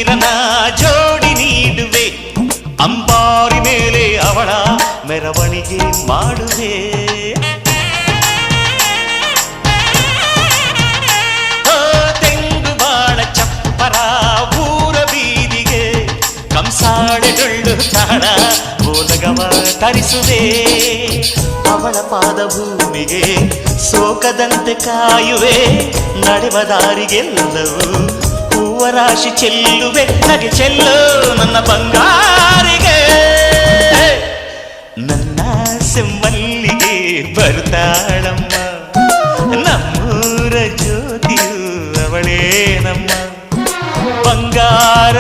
ವೀರನ ಜೋಡಿ ನೀಡುವೆ, ಅಂಬಾರಿ ಮೇಲೆ ಅವಳ ಮೆರವಣಿಗೆ ಮಾಡುವೆ. ತೆಂಗು ಬಾಳ ಚಪ್ಪರ ಊರ ಬೀದಿಗೆ, ಕಂಸಾಳೆ ಡೊಳ್ಳು ತಾಳ ಬೋಲಗವ ತರಿಸುವೆ. ಅವಳ ಪಾದ ಭೂಮಿಗೆ ಸೋಕದಂತೆ ಕಾಯುವೆ, ನಡೆವ ದಾರಿಗೆಲ್ಲವೂ ಹೂವ ರಾಶಿ ಚೆಲ್ಲುವೆ. ನಗೆ ಚೆಲ್ಲು ನನ್ನ ಬಂಗಾರಿಗೆ, ನನ್ನ ಸೆಮ್ಮಲ್ಲಿಗೆ ಬರ್ತಾಳಮ್ಮ, ನಮ್ಮೂರ ಜ್ಯೋತಿಯು ಅವಳೇ ನಮ್ಮ ಬಂಗಾರ